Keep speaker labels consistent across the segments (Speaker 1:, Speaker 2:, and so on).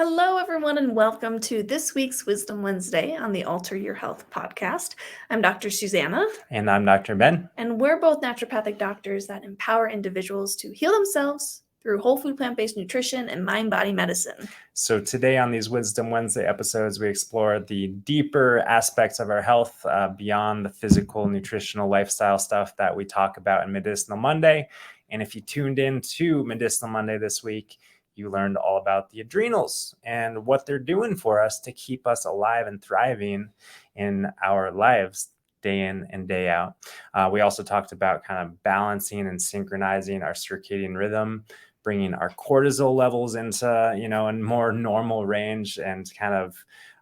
Speaker 1: Hello, everyone, and welcome to this week's Wisdom Wednesday on the Alter Your Health podcast. I'm Dr. Susanna.
Speaker 2: And I'm Dr. Ben.
Speaker 1: And we're both naturopathic doctors that empower individuals to heal themselves through whole food plant-based nutrition and mind-body medicine.
Speaker 2: So today on these Wisdom Wednesday episodes, we explore the deeper aspects of our health beyond the physical, nutritional, lifestyle stuff that we talk about in Medicinal Monday. And if you tuned in to Medicinal Monday this week, you learned all about the adrenals and what they're doing for us to keep us alive and thriving in our lives day in and day out. We also talked about kind of balancing and synchronizing our circadian rhythm, bringing our cortisol levels into, a more normal range, and kind of,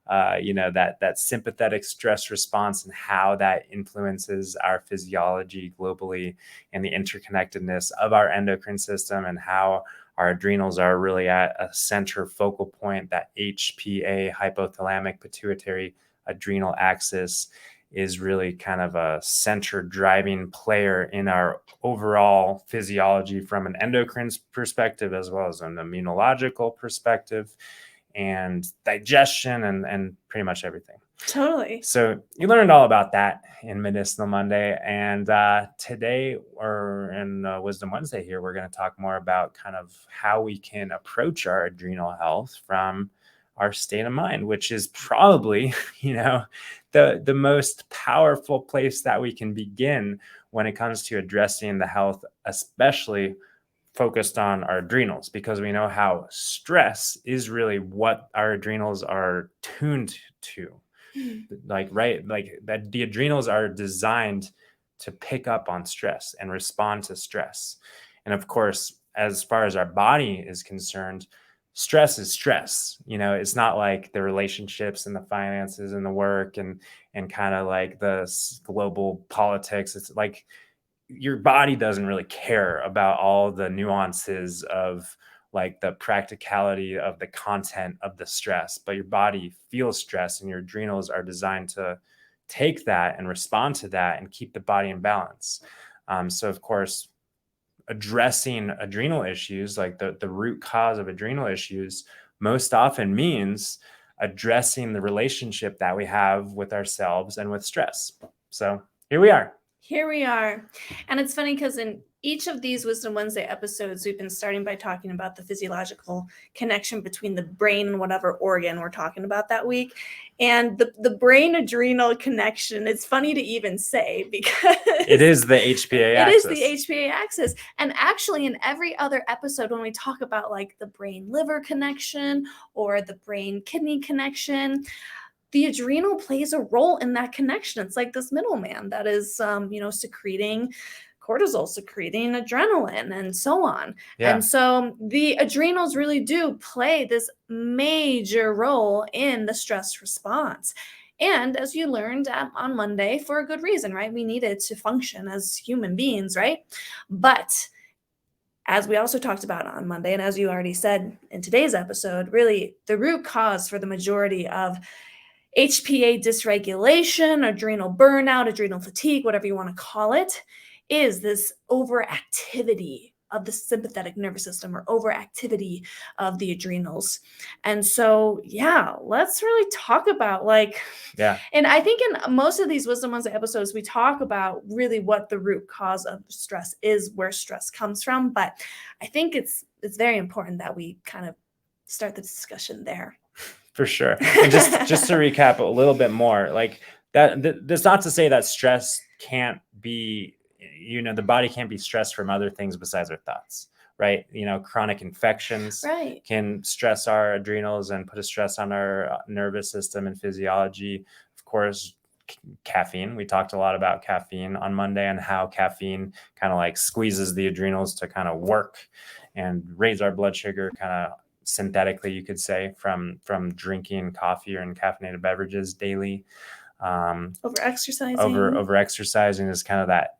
Speaker 2: that sympathetic stress response and how that influences our physiology globally, and the interconnectedness of our endocrine system, and how our adrenals are really at a center focal point. That HPA, hypothalamic pituitary adrenal axis, is really kind of a center driving player in our overall physiology from an endocrine perspective, as well as an immunological perspective, and digestion, and pretty much everything.
Speaker 1: Totally.
Speaker 2: So you learned all about that in Medicinal Monday. And today, or in Wisdom Wednesday here, we're going to talk more about kind of how we can approach our adrenal health from our state of mind, which is probably, the most powerful place that we can begin when it comes to addressing the health, especially focused on our adrenals, because we know how stress is really what our adrenals are tuned to. Like that the adrenals are designed to pick up on stress and respond to stress. And of course, as far as our body is concerned, stress is stress. It's not like the relationships and the finances and the work and kind of like the global politics. It's like your body doesn't really care about all the nuances of like the practicality of the content of the stress, but your body feels stress, and your adrenals are designed to take that and respond to that and keep the body in balance. So of course, addressing adrenal issues, like the root cause of adrenal issues, most often means addressing the relationship that we have with ourselves and with stress. So here we are.
Speaker 1: And it's funny because in each of these Wisdom Wednesday episodes, we've been starting by talking about the physiological connection between the brain and whatever organ we're talking about that week. And the brain adrenal connection, it's funny to even say because
Speaker 2: it is the HPA axis.
Speaker 1: It is the HPA axis. And actually in every other episode, when we talk about like the brain liver connection or the brain kidney connection, the adrenal plays a role in that connection. It's like this middleman that is, secreting cortisol, secreting adrenaline, and so on. Yeah. And so the adrenals really do play this major role in the stress response. And as you learned on Monday, for a good reason, right? We need it to function as human beings, right? But as we also talked about on Monday, and as you already said in today's episode, really the root cause for the majority of HPA dysregulation, adrenal burnout, adrenal fatigue, whatever you want to call it, is this overactivity of the sympathetic nervous system or overactivity of the adrenals. And so, let's really talk about and I think in most of these Wisdom Wednesday episodes, we talk about really what the root cause of stress is, where stress comes from. But I think it's very important that we kind of start the discussion there.
Speaker 2: For sure. And just to recap a little bit more, like that's not to say that stress can't be, the body can't be stressed from other things besides our thoughts, right? Chronic infections can stress our adrenals and put a stress on our nervous system and physiology. Of course, caffeine. We talked a lot about caffeine on Monday and how caffeine kind of like squeezes the adrenals to kind of work and raise our blood sugar kind of synthetically, you could say, from drinking coffee or caffeinated beverages daily.
Speaker 1: Over exercising
Speaker 2: is kind of that,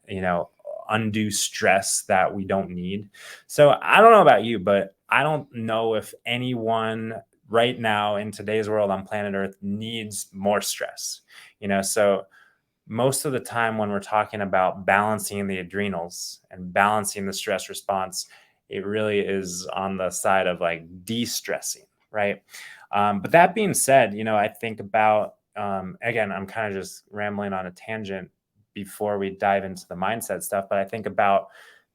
Speaker 2: undue stress that we don't need. So I don't know about you, but I don't know if anyone right now in today's world on planet Earth needs more stress. So most of the time when we're talking about balancing the adrenals and balancing the stress response, it really is on the side of like de-stressing. right? But that being said, I think about, again, I'm kind of just rambling on a tangent before we dive into the mindset stuff, but I think about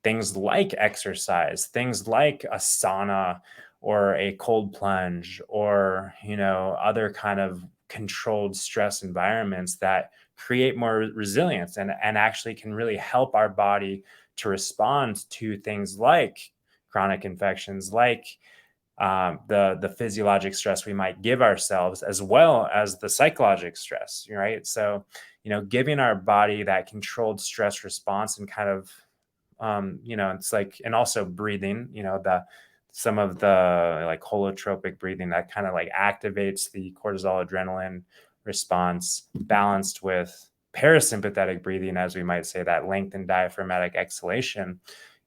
Speaker 2: things like exercise, things like a sauna or a cold plunge, or, other kind of controlled stress environments that create more resilience and actually can really help our body to respond to things like chronic infections, like the physiologic stress we might give ourselves, as well as the psychological stress, right? So, giving our body that controlled stress response and kind of, it's like, and also breathing, some of the like holotropic breathing that kind of like activates the cortisol adrenaline response, balanced with parasympathetic breathing, as we might say, that lengthened diaphragmatic exhalation,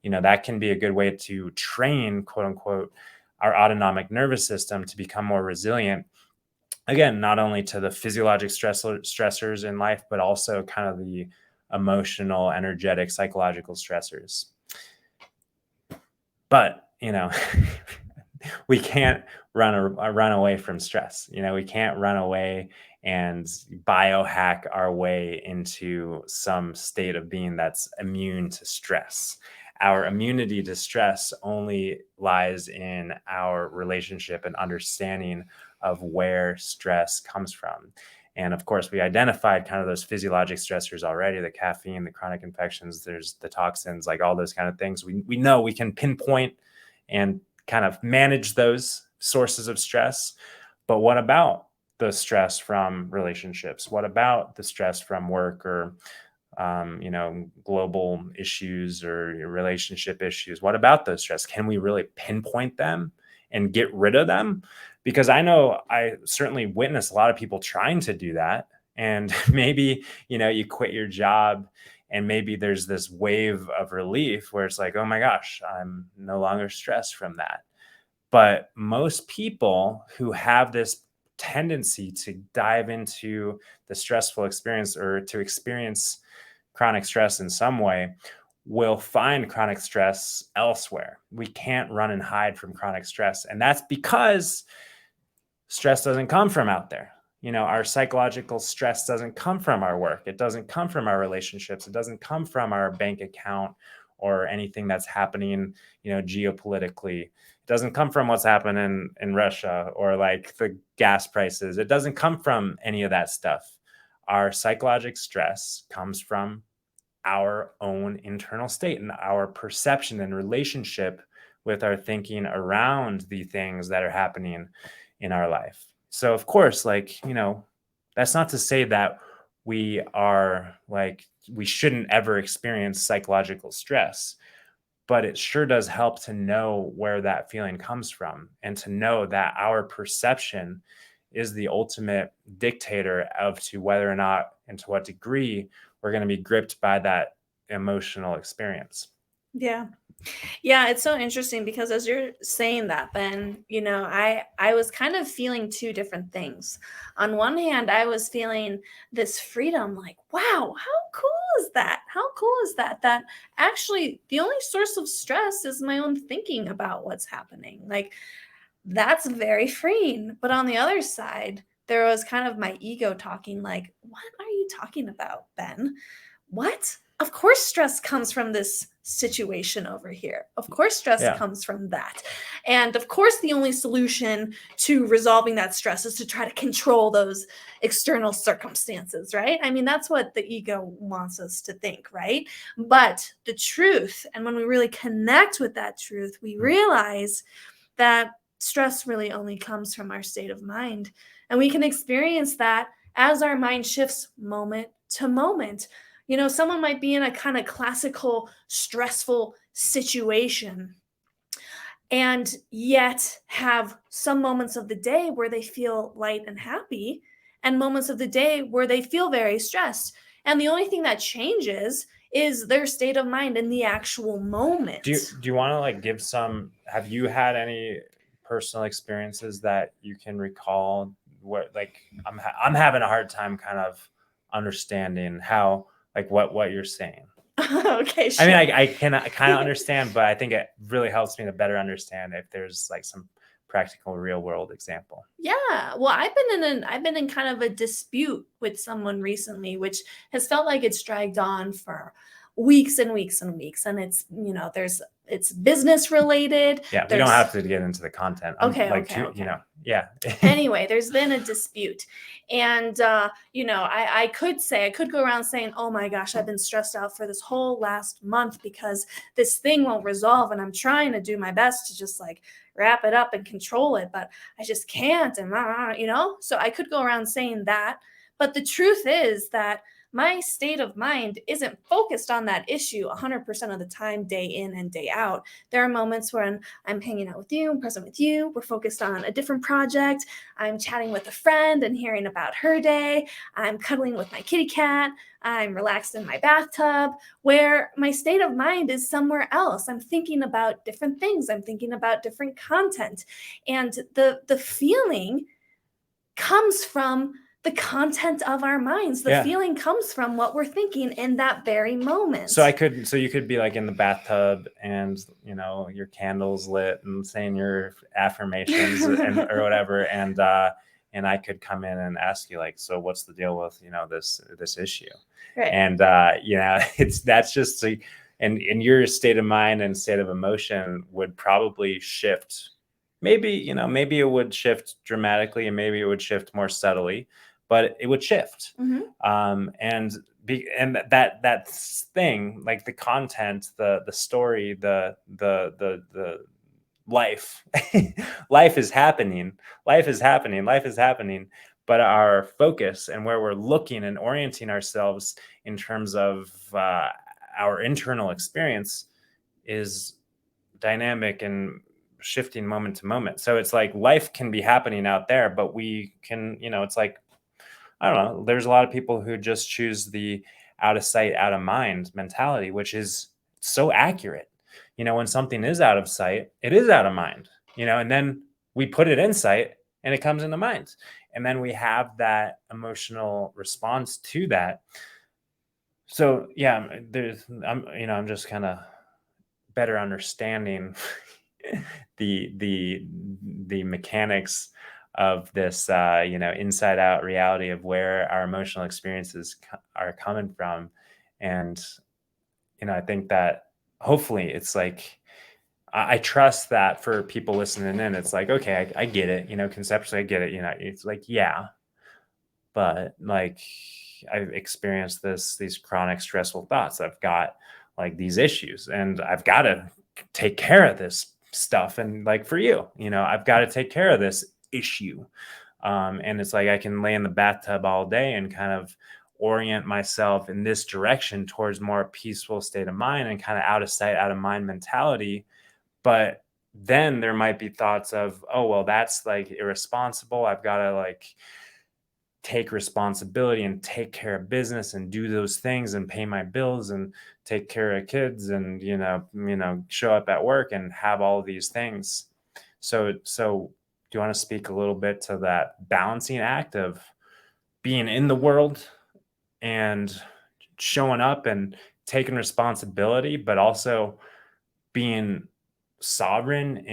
Speaker 2: that can be a good way to train, quote unquote, our autonomic nervous system to become more resilient. Again, not only to the physiologic stressors in life, but also kind of the emotional, energetic, psychological stressors. But, we can't run away from stress. We can't run away and biohack our way into some state of being that's immune to stress. Our immunity to stress only lies in our relationship and understanding of where stress comes from. And of course, we identified kind of those physiologic stressors already, the caffeine, the chronic infections, there's the toxins, like all those kind of things. We know we can pinpoint and kind of manage those sources of stress. But what about the stress from relationships? What about the stress from work or, global issues or relationship issues? What about those stress? Can we really pinpoint them and get rid of them? Because I know I certainly witness a lot of people trying to do that. And maybe, you quit your job and maybe there's this wave of relief where it's like, oh my gosh, I'm no longer stressed from that. But most people who have this tendency to dive into the stressful experience or to experience chronic stress in some way will find chronic stress elsewhere. We can't run and hide from chronic stress. And that's because stress doesn't come from out there. Our psychological stress doesn't come from our work. It doesn't come from our relationships. It doesn't come from our bank account or anything that's happening, geopolitically. It doesn't come from what's happening in Russia or like the gas prices. It doesn't come from any of that stuff. Our psychological stress comes from our own internal state and our perception and relationship with our thinking around the things that are happening in our life. So of course, that's not to say that we shouldn't ever experience psychological stress, but it sure does help to know where that feeling comes from and to know that our perception is the ultimate dictator of to whether or not and to what degree we're going to be gripped by that emotional experience.
Speaker 1: Yeah. Yeah, it's so interesting because as you're saying that, Ben, I was kind of feeling two different things. On one hand, I was feeling this freedom, like, wow, how cool is that? How cool is that? That actually the only source of stress is my own thinking about what's happening. Like, that's very freeing. But on the other side, there was kind of my ego talking, like, what are you talking about, Ben? What? Of course, stress comes from this situation over here. Of course, stress comes from that. And of course, the only solution to resolving that stress is to try to control those external circumstances, right? I mean, that's what the ego wants us to think, right? But the truth, and when we really connect with that truth, we realize that stress really only comes from our state of mind. And we can experience that as our mind shifts moment to moment. Someone might be in a kind of classical, stressful situation and yet have some moments of the day where they feel light and happy and moments of the day where they feel very stressed. And the only thing that changes is their state of mind in the actual moment.
Speaker 2: Do you want to give some, have you had any personal experiences that you can recall where I'm having a hard time kind of understanding how, what you're saying.
Speaker 1: Okay,
Speaker 2: sure. I mean, I can kind of understand, but I think it really helps me to better understand if there's some practical real world example.
Speaker 1: Yeah. Well, I've been in kind of a dispute with someone recently, which has felt like it's dragged on for weeks and weeks and weeks. And it's, it's business related.
Speaker 2: Yeah, we don't have to get into the content.
Speaker 1: Okay,
Speaker 2: like
Speaker 1: okay, okay.
Speaker 2: Yeah.
Speaker 1: Anyway, there's been a dispute. And, I could go around saying, oh my gosh, I've been stressed out for this whole last month because this thing won't resolve. And I'm trying to do my best to just like wrap it up and control it, but I just can't. And, so I could go around saying that. But the truth is that my state of mind isn't focused on that issue 100% of the time, day in and day out. There are moments when I'm hanging out with you, I'm present with you, we're focused on a different project, I'm chatting with a friend and hearing about her day, I'm cuddling with my kitty cat, I'm relaxed in my bathtub, where my state of mind is somewhere else. I'm thinking about different things, I'm thinking about different content. And the feeling comes from the content of our minds. The feeling comes from what we're thinking in that very moment.
Speaker 2: So you could be like in the bathtub and, your candles lit and saying your affirmations or whatever. And I could come in and ask you like, so what's the deal with, this issue?
Speaker 1: Right.
Speaker 2: And, that's just and your state of mind and state of emotion would probably shift. Maybe it would shift dramatically and maybe it would shift more subtly, but it would shift.
Speaker 1: Mm-hmm.
Speaker 2: And that thing, like the content, the story, the life, life is happening, but our focus and where we're looking and orienting ourselves in terms of our internal experience is dynamic and shifting moment to moment. So it's like life can be happening out there, but we can, it's like, I don't know, there's a lot of people who just choose the out of sight, out of mind mentality, which is so accurate. When something is out of sight, it is out of mind, and then we put it in sight and it comes into mind. And then we have that emotional response to that. So yeah, I'm just kind of better understanding the mechanics of this inside out reality of where our emotional experiences are coming from. And I think that hopefully it's like I trust that for people listening in, it's like, okay, I get it, conceptually I get it, it's like, yeah, but like I've experienced these chronic stressful thoughts, I've got like these issues and I've got to take care of this stuff. And like for you, I've got to take care of this issue. And it's like I can lay in the bathtub all day and kind of orient myself in this direction towards more peaceful state of mind and kind of out of sight, out of mind mentality. But then there might be thoughts of, oh, well, that's like irresponsible. I've got to like take responsibility and take care of business and do those things and pay my bills and take care of kids and, show up at work and have all of these things. So do you want to speak a little bit to that balancing act of being in the world and showing up and taking responsibility, but also being sovereign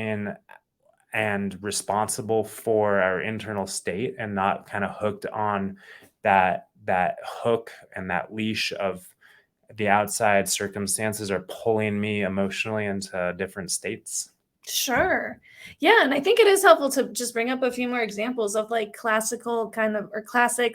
Speaker 2: and responsible for our internal state and not kind of hooked on that hook and that leash of the outside circumstances are pulling me emotionally into different states?
Speaker 1: Sure. Yeah. And I think it is helpful to just bring up a few more examples of like classic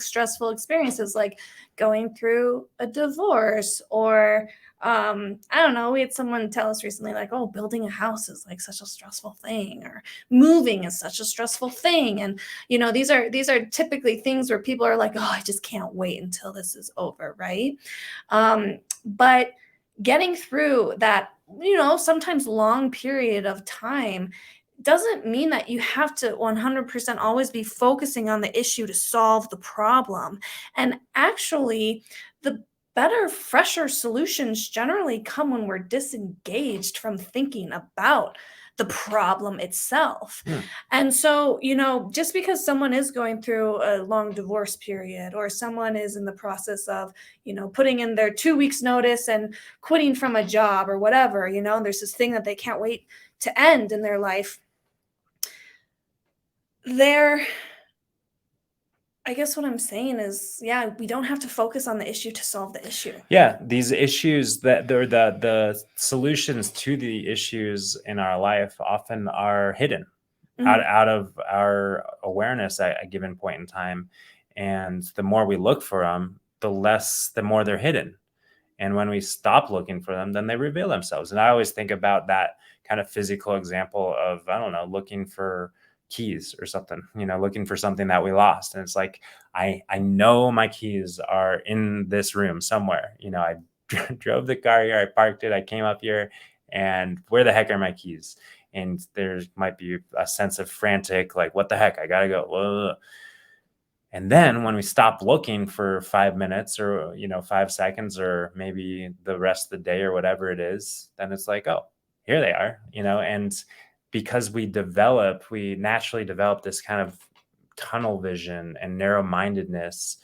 Speaker 1: stressful experiences, like going through a divorce or, I don't know, we had someone tell us recently, like, oh, building a house is like such a stressful thing, or moving is such a stressful thing. And, these are typically things where people are like, oh, I just can't wait until this is over. Right. But getting through that, sometimes long period of time doesn't mean that you have to 100% always be focusing on the issue to solve the problem. And actually, the better, fresher solutions generally come when we're disengaged from thinking about the problem itself. And so, just because someone is going through a long divorce period or someone is in the process of, putting in their 2 weeks notice and quitting from a job or whatever, there's this thing that they can't wait to end in their life. there I guess what I'm saying is, yeah, we don't have to focus on the issue to solve the issue.
Speaker 2: Yeah, these issues that they're the solutions to the issues in our life often are hidden
Speaker 1: Mhm.
Speaker 2: out of our awareness at a given point in time. And the more we look for them, the more they're hidden. And when we stop looking for them, then they reveal themselves. And I always think about that kind of physical example of, I don't know, looking for keys or something, looking for something that we lost. And it's like, I know my keys are in this room somewhere. I drove the car here, I parked it, I came up here, and where the heck are my keys? And there might be a sense of frantic, like, what the heck? I gotta go. Ugh. And then when we stop looking for 5 minutes or, 5 seconds or maybe the rest of the day or whatever it is, then it's like, oh, here they are, and because we naturally develop this kind of tunnel vision and narrow mindedness,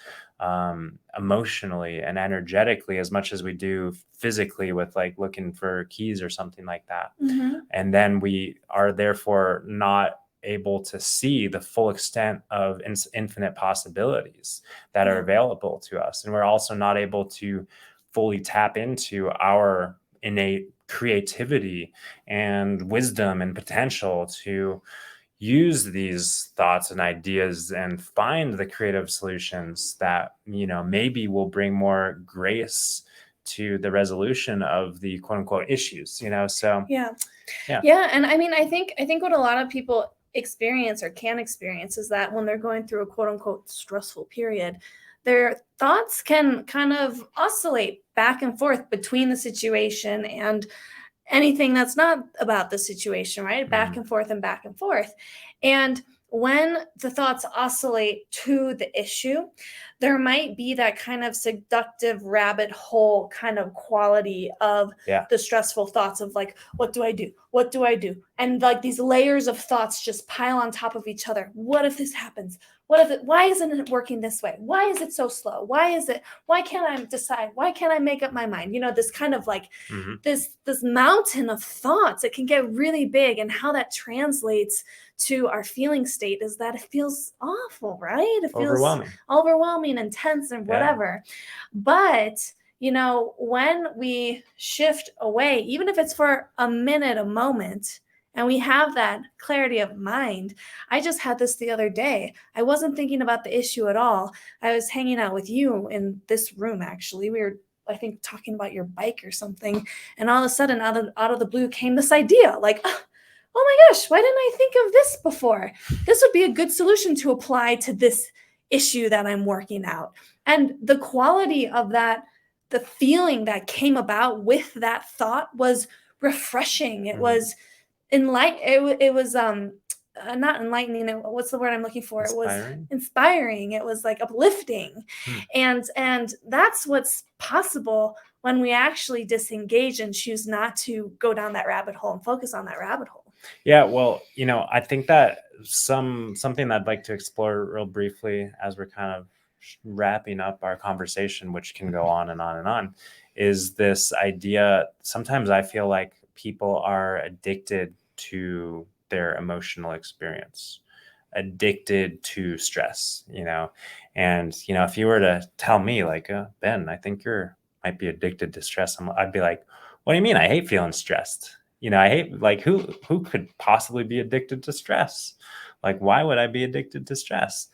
Speaker 2: emotionally and energetically, as much as we do physically with like looking for keys or something like that.
Speaker 1: Mhm.
Speaker 2: And then we are therefore not able to see the full extent of infinite possibilities that are
Speaker 1: Yeah.
Speaker 2: available to us. And we're also not able to fully tap into our innate creativity and wisdom and potential to use these thoughts and ideas and find the creative solutions that, maybe will bring more grace to the resolution of the quote unquote issues, so
Speaker 1: Yeah.
Speaker 2: yeah.
Speaker 1: Yeah, and I think what a lot of people experience or can experience is that when they're going through a quote unquote stressful period, their thoughts can kind of oscillate back and forth between the situation and anything that's not about the situation, right? Back
Speaker 2: Mhm.
Speaker 1: and forth and back and forth. And when the thoughts oscillate to the issue, there might be that kind of seductive rabbit hole kind of quality of
Speaker 2: Yeah.
Speaker 1: the stressful thoughts of like, what do I do? What do I do? And like these layers of thoughts just pile on top of each other. What if this happens? What if it, why isn't it working this way? Why is it so slow? Why can't I decide? Why can't I make up my mind? This kind of like
Speaker 2: Mhm.
Speaker 1: this mountain of thoughts. It can get really big, and how that translates to our feeling state is that it feels awful, right? It feels
Speaker 2: Overwhelming.
Speaker 1: overwhelming and tense and
Speaker 2: Yeah.
Speaker 1: whatever. But when we shift away, even if it's for a minute, a moment, and we have that clarity of mind. I just had this the other day. I wasn't thinking about the issue at all. I was hanging out with you in this room, actually. We were, I think, talking about your bike or something. And all of a sudden, out of the blue came this idea like, oh my gosh, why didn't I think of this before? This would be a good solution to apply to this issue that I'm working out. And the quality of that, the feeling that came about with that thought was refreshing. It
Speaker 2: Mhm.
Speaker 1: was it was not enlightening. What's the word I'm looking for? It was
Speaker 2: Inspiring.
Speaker 1: inspiring. It was like uplifting.
Speaker 2: Hmm.
Speaker 1: And that's what's possible when we actually disengage and choose not to go down that rabbit hole and focus on that rabbit hole.
Speaker 2: Yeah, well, I think that something I'd like to explore real briefly as we're kind of wrapping up our conversation, which can go on and on and on, is this idea. Sometimes I feel like people are addicted to their emotional experience, addicted to stress, and if you were to tell me like, Ben, I think you're might be addicted to stress, I'd be like, what do you mean? I hate feeling stressed. I hate, like, who could possibly be addicted to stress? Like, why would I be addicted to stress?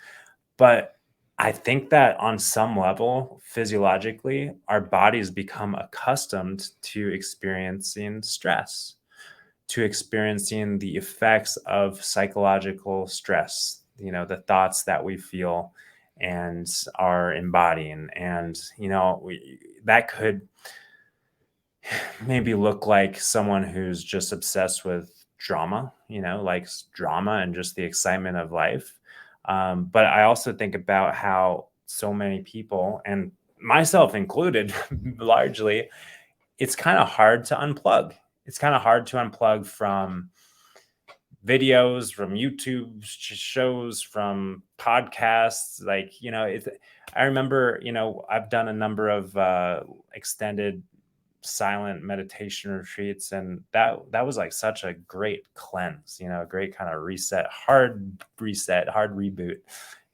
Speaker 2: But I think that on some level, physiologically, our bodies become accustomed to experiencing stress, to experiencing the effects of psychological stress, the thoughts that we feel and are embodying. And, that could maybe look like someone who's just obsessed with drama, likes drama and just the excitement of life. But I also think about how so many people, and myself included, largely, it's kind of hard to unplug. It's kind of hard to unplug from videos, from YouTube shows, from podcasts. Like, I remember, I've done a number of extended silent meditation retreats, and that was like such a great cleanse, a great kind of reset, hard reboot.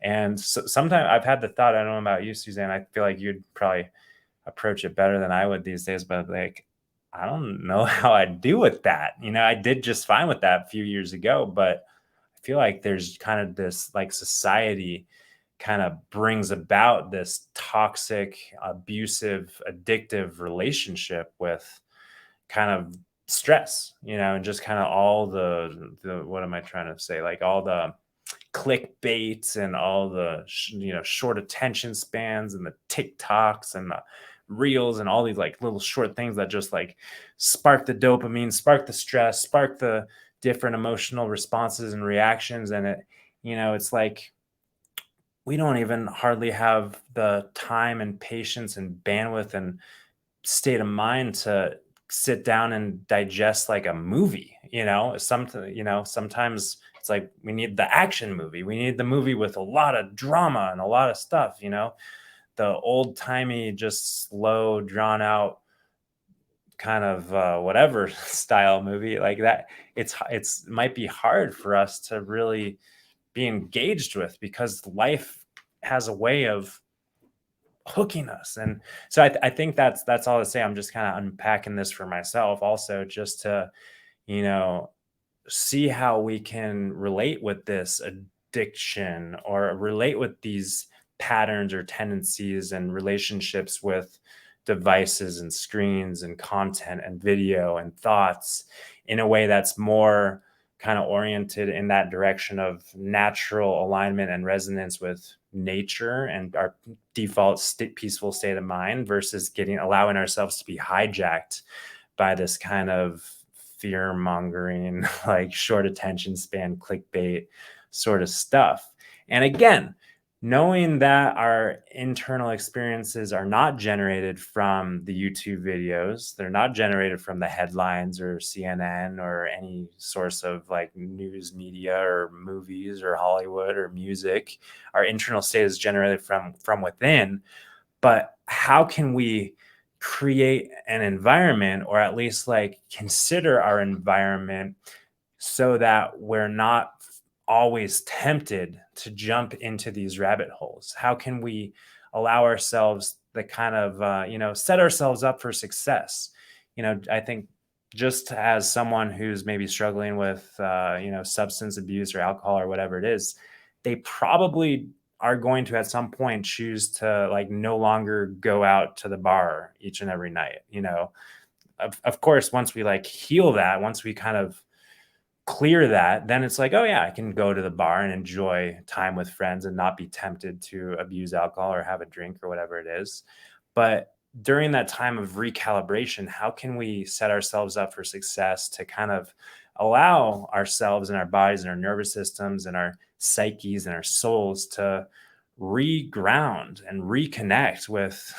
Speaker 2: And so sometimes I've had the thought, I don't know about you, Suzanne, I feel like you'd probably approach it better than I would these days, but like, I don't know how I do with that. I did just fine with that a few years ago, but I feel like there's kind of this, like, society kind of brings about this toxic, abusive, addictive relationship with kind of stress, and just kind of all the what am I trying to say? Like all the clickbaits and all the short attention spans and the TikToks and the reels and all these like little short things that just like spark the dopamine, spark the stress, spark the different emotional responses and reactions. And it's like we don't even hardly have the time and patience and bandwidth and state of mind to sit down and digest like a movie. Sometimes it's like we need the action movie, we need the movie with a lot of drama and a lot of stuff, the old timey, just slow, drawn out kind of whatever style movie like that. It's might be hard for us to really be engaged with, because life has a way of hooking us. And so I think that's all to say. I'm just kind of unpacking this for myself also, just to you know see how we can relate with this addiction, or relate with these patterns or tendencies and relationships with devices and screens and content and video and thoughts, in a way that's more kind of oriented in that direction of natural alignment and resonance with nature and our default peaceful state of mind, versus allowing ourselves to be hijacked by this kind of fear mongering, like short attention span, clickbait sort of stuff. And again, knowing that our internal experiences are not generated from the YouTube videos, they're not generated from the headlines or CNN or any source of like news media or movies or Hollywood or music. Our internal state is generated from within. But how can we create an environment, or at least like consider our environment, so that we're not always tempted to jump into these rabbit holes? How can we allow ourselves the kind of, set ourselves up for success? I think, just as someone who's maybe struggling with, substance abuse or alcohol or whatever it is, they probably are going to at some point choose to like no longer go out to the bar each and every night. Of course, once we like heal that, once we kind of clear that, then it's like, oh yeah, I can go to the bar and enjoy time with friends and not be tempted to abuse alcohol or have a drink or whatever it is. But during that time of recalibration, how can we set ourselves up for success to kind of allow ourselves and our bodies and our nervous systems and our psyches and our souls to reground and reconnect with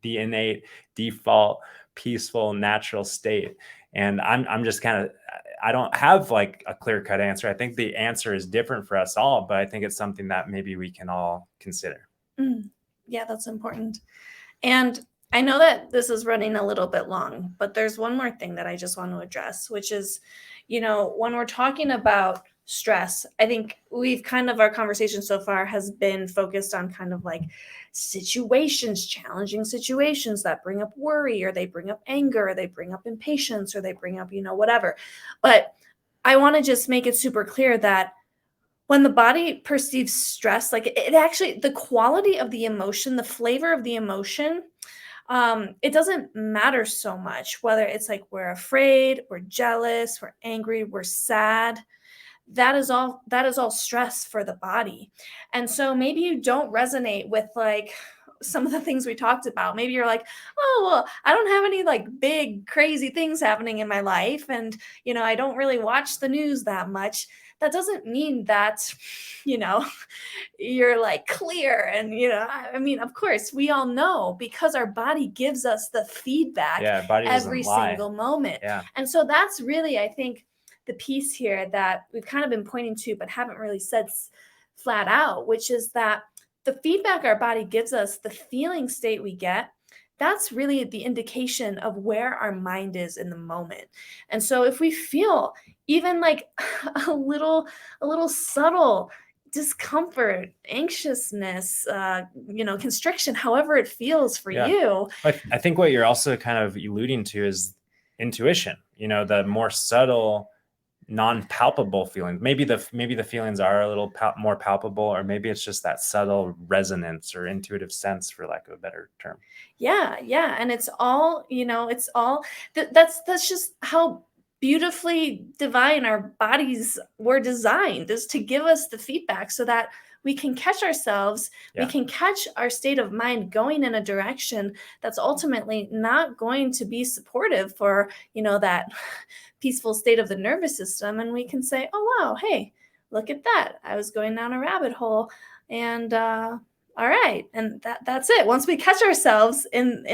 Speaker 2: the innate default peaceful natural state? And I'm just kind of, I don't have like a clear-cut answer. I think the answer is different for us all, but I think it's something that maybe we can all consider.
Speaker 1: Yeah, that's important. And I know that this is running a little bit long, but there's one more thing that I just want to address, which is, when we're talking about stress, I think our conversation so far has been focused on kind of like situations, challenging situations that bring up worry, or they bring up anger, or they bring up impatience, or they bring up, whatever. But I want to just make it super clear that when the body perceives stress, like it actually, the quality of the emotion, the flavor of the emotion, it doesn't matter so much whether it's like we're afraid, we're jealous, we're angry, we're sad. That is all stress for the body. And so maybe you don't resonate with like some of the things we talked about. Maybe you're like, oh, well, I don't have any like big crazy things happening in my life, and I don't really watch the news that much. That doesn't mean that you know you're like clear. And I mean, of course we all know, because our body gives us the feedback
Speaker 2: Yeah, body
Speaker 1: every
Speaker 2: doesn't lie.
Speaker 1: single moment.
Speaker 2: Yeah.
Speaker 1: And so that's really, I think, the piece here that we've kind of been pointing to but haven't really said flat out, which is that the feedback our body gives us, the feeling state we get, that's really the indication of where our mind is in the moment. And so if we feel even like a little subtle discomfort, anxiousness, constriction, however it feels for
Speaker 2: Yeah.
Speaker 1: you.
Speaker 2: I think what you're also kind of alluding to is intuition, the more subtle, non-palpable feelings. Maybe the feelings are a little more palpable, or maybe it's just that subtle resonance or intuitive sense, for lack of a better term.
Speaker 1: Yeah, and it's all, that's just how beautifully divine our bodies were designed, is to give us the feedback so that we can catch ourselves, we
Speaker 2: Yeah.
Speaker 1: can catch our state of mind going in a direction that's ultimately not going to be supportive for, that peaceful state of the nervous system, and we can say, "Oh wow, hey, look at that. I was going down a rabbit hole and all right." And that's it. Once we catch ourselves in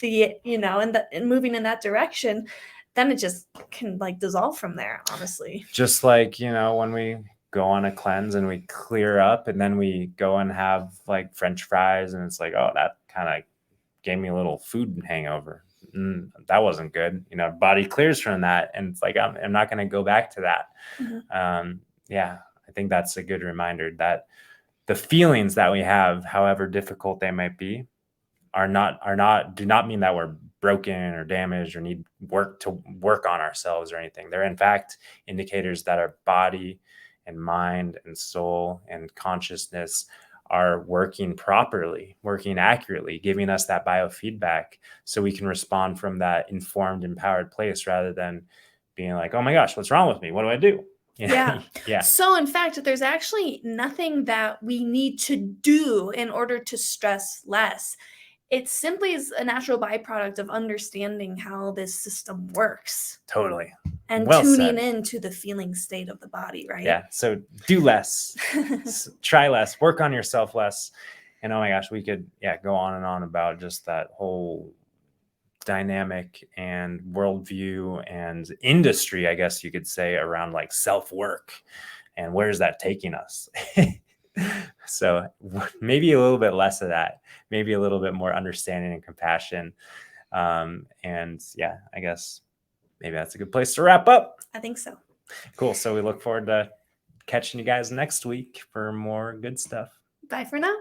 Speaker 1: the in moving in that direction, then it just can like dissolve from there, honestly.
Speaker 2: Just like, when we go on a cleanse and we clear up, and then we go and have like French fries, and it's like, oh, that kind of gave me a little food hangover. That wasn't good. Body clears from that, and it's like, I'm not going to go back to that.
Speaker 1: Mhm.
Speaker 2: Yeah, I think that's a good reminder that the feelings that we have, however difficult they might be, do not mean that we're broken or damaged or need work on ourselves or anything. They're in fact indicators that our body and mind and soul and consciousness are working properly, working accurately, giving us that biofeedback so we can respond from that informed, empowered place, rather than being like, oh my gosh, what's wrong with me? What do I do?
Speaker 1: Yeah.
Speaker 2: Yeah,
Speaker 1: So, in fact, there's actually nothing that we need to do in order to stress less. It simply is a natural byproduct of understanding how this system works
Speaker 2: totally.
Speaker 1: and
Speaker 2: Well
Speaker 1: tuning
Speaker 2: said.
Speaker 1: into the feeling state of the body, right?
Speaker 2: Yeah. So do less, try less, work on yourself less. And oh my gosh, we could, go on and on about just that whole dynamic and worldview and industry, I guess you could say, around like self-work and where's that taking us. So maybe a little bit less of that, maybe a little bit more understanding and compassion. And yeah, I guess maybe that's a good place to wrap up.
Speaker 1: I think so.
Speaker 2: Cool. So we look forward to catching you guys next week for more good stuff.
Speaker 1: Bye for now.